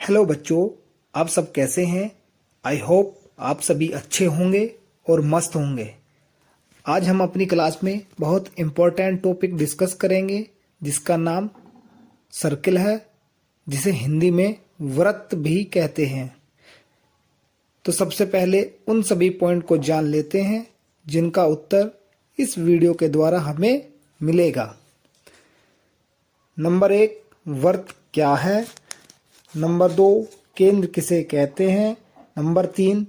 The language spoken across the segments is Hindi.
हेलो बच्चों, आप सब कैसे हैं? आई होप आप सभी अच्छे होंगे और मस्त होंगे। आज हम अपनी क्लास में बहुत इम्पोर्टेंट टॉपिक डिस्कस करेंगे जिसका नाम सर्किल है, जिसे हिंदी में वृत्त भी कहते हैं। तो सबसे पहले उन सभी पॉइंट को जान लेते हैं जिनका उत्तर इस वीडियो के द्वारा हमें मिलेगा। नंबर 1, वृत्त क्या है? नंबर 2, केंद्र किसे कहते हैं? नंबर 3,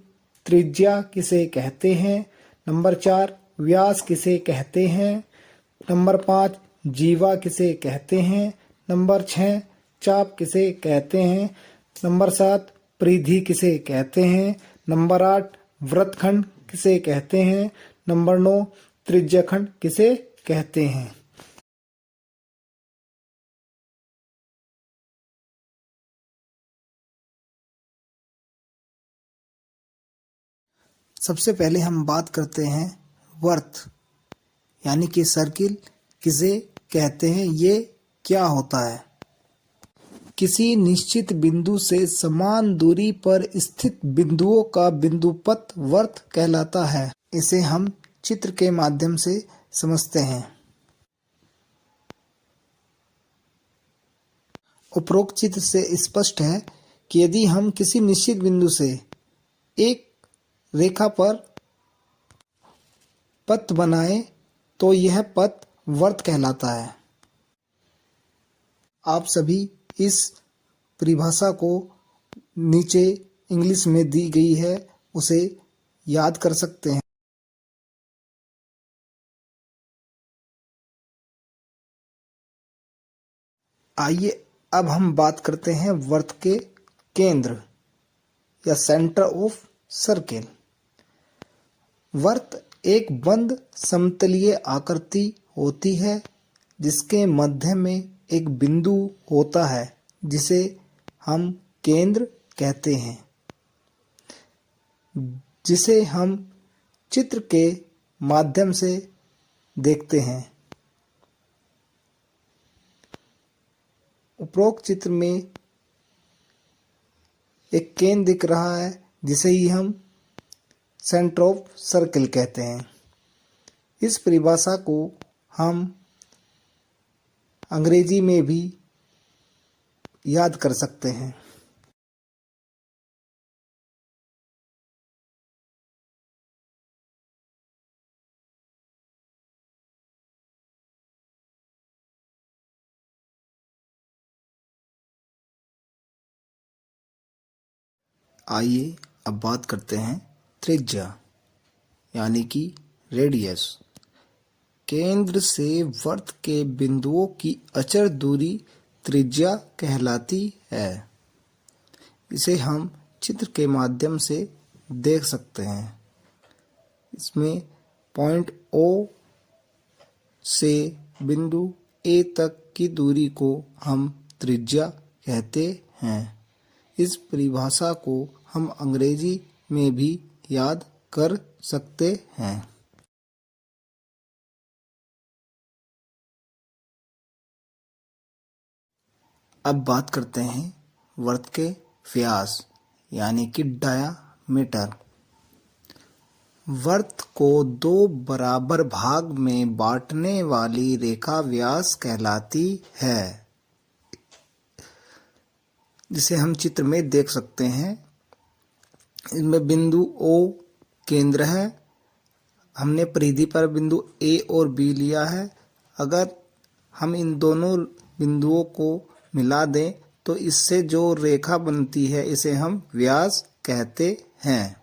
त्रिज्या किसे कहते हैं? नंबर 4, व्यास किसे कहते हैं? नंबर 5, जीवा किसे कहते हैं? नंबर 6, चाप किसे कहते हैं? नंबर 7, परिधि किसे कहते हैं? नंबर 8, वृत्तखंड किसे कहते हैं? नंबर 9, त्रिज्याखंड किसे कहते हैं? सबसे पहले हम बात करते हैं वृत्त यानी कि सर्किल किसे कहते हैं, ये क्या होता है। किसी निश्चित बिंदु से समान दूरी पर स्थित बिंदुओं का बिंदुपथ वृत्त कहलाता है। इसे हम चित्र के माध्यम से समझते हैं। उपरोक्त चित्र से स्पष्ट है कि यदि हम किसी निश्चित बिंदु से एक रेखा पर पथ बनाएं तो यह पथ वृत्त कहलाता है। आप सभी इस परिभाषा को नीचे इंग्लिश में दी गई है, उसे याद कर सकते हैं। आइए अब हम बात करते हैं वृत्त के केंद्र या सेंटर ऑफ सर्किल। वृत्त एक बंद समतलीय आकृति होती है जिसके मध्य में एक बिंदु होता है जिसे हम केंद्र कहते हैं, जिसे हम चित्र के माध्यम से देखते हैं। उपरोक्त चित्र में एक केंद्र दिख रहा है जिसे ही हम सेंटर ऑफ सर्किल कहते हैं। इस परिभाषा को हम अंग्रेजी में भी याद कर सकते हैं। आइए अब बात करते हैं त्रिज्या यानी कि रेडियस। केंद्र से वृत्त के बिंदुओं की अचर दूरी त्रिज्या कहलाती है। इसे हम चित्र के माध्यम से देख सकते हैं। इसमें पॉइंट O से बिंदु A तक की दूरी को हम त्रिज्या कहते हैं। इस परिभाषा को हम अंग्रेजी में भी याद कर सकते हैं। अब बात करते हैं वृत्त के व्यास यानी कि डायामीटर। वृत्त को दो बराबर भाग में बांटने वाली रेखा व्यास कहलाती है, जिसे हम चित्र में देख सकते हैं। इसमें बिंदु O केंद्र है। हमने परिधि पर बिंदु A और B लिया है। अगर हम इन दोनों बिंदुओं को मिला दें तो इससे जो रेखा बनती है इसे हम व्यास कहते हैं।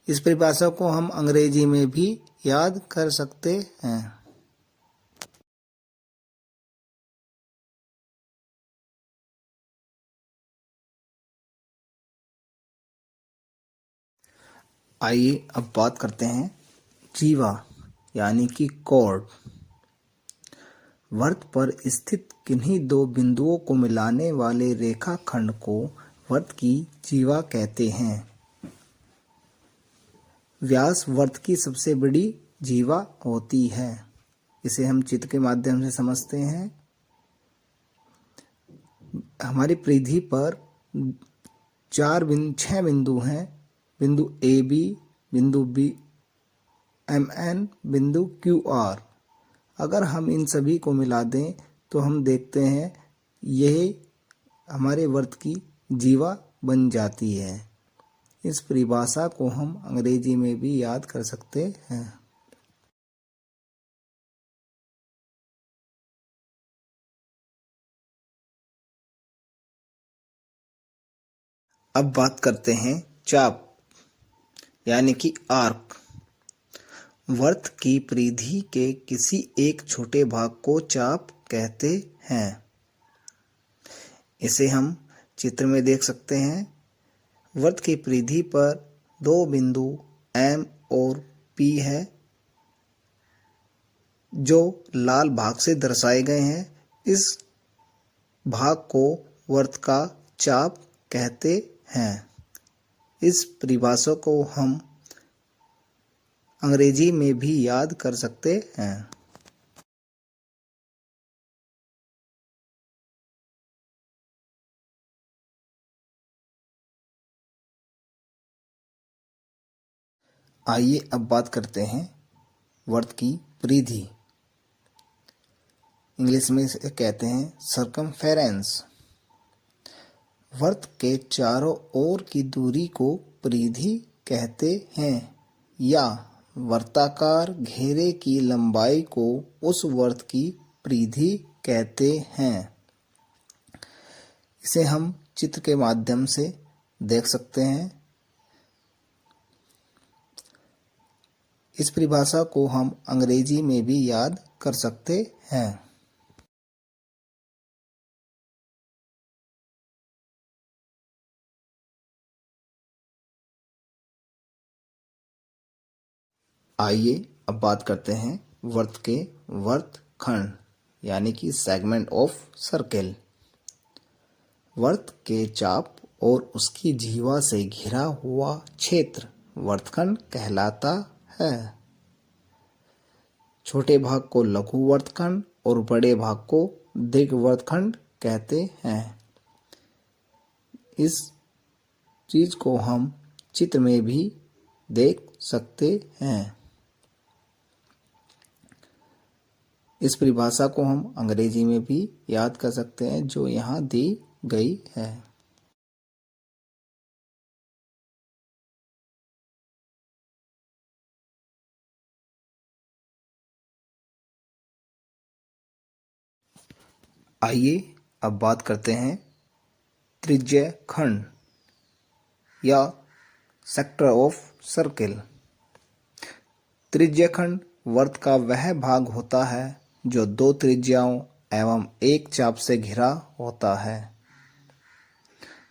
इस परिभाषा को हम अंग्रेजी में भी याद कर सकते हैं। आइए अब बात करते हैं जीवा यानी कि कॉर्ड। वृत्त पर स्थित किन्हीं दो बिंदुओं को मिलाने वाले रेखाखंड को वृत्त की जीवा कहते हैं। व्यास वृत्त की सबसे बड़ी जीवा होती है। इसे हम चित्र के माध्यम से समझते हैं। हमारी परिधि पर 6 बिंदु हैं। बिंदु ए बी, बिंदु बी एम एन, बिंदु क्यू आर। अगर हम इन सभी को मिला दें तो हम देखते हैं यह हमारे वर्त की जीवा बन जाती है। इस परिभाषा को हम अंग्रेजी में भी याद कर सकते हैं। अब बात करते हैं चाप यानी कि आर्क। वर्त की परिधि के किसी एक छोटे भाग को चाप कहते हैं। इसे हम चित्र में देख सकते हैं। वर्त की परिधि पर 2 बिंदु M और P है जो लाल भाग से दर्शाए गए हैं। इस भाग को वर्त का चाप कहते हैं। इस परिभाषा को हम अंग्रेजी में भी याद कर सकते हैं। आइए अब बात करते हैं वर्त की परिधि। इंग्लिश में इसे कहते हैं सर्कमफेरेंस। वर्त के चारों ओर की दूरी को परिधि कहते हैं या वर्ताकार घेरे की लंबाई को उस वर्त की परिधि कहते हैं। इसे हम चित्र के माध्यम से देख सकते हैं। इस परिभाषा को हम अंग्रेजी में भी याद कर सकते हैं। आइए अब बात करते हैं वर्त के वर्तखंड यानी कि सेगमेंट ऑफ सर्किल। वर्त के चाप और उसकी जीवा से घिरा हुआ क्षेत्र वर्तखंड कहलाता है। छोटे भाग को लघु वर्तखंड और बड़े भाग को दीर्घवर्तखंड कहते हैं। इस चीज को हम चित्र में भी देख सकते हैं। इस परिभाषा को हम अंग्रेजी में भी याद कर सकते हैं जो यहाँ दी गई है। आइए अब बात करते हैं त्रिज्य खंड या सेक्टर ऑफ सर्किल। त्रिज्य खंड वर्त का वह भाग होता है जो 2 त्रिज्याओं एवं एक चाप से घिरा होता है।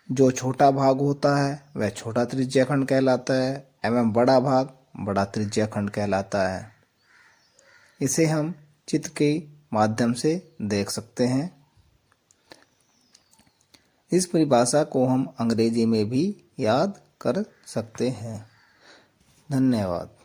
जो छोटा भाग होता है वह छोटा त्रिज्य खंड कहलाता है एवं बड़ा भाग बड़ा त्रिज्य खंड कहलाता है। इसे हम चित्र के माध्यम से देख सकते हैं। इस परिभाषा को हम अंग्रेजी में भी याद कर सकते हैं। धन्यवाद।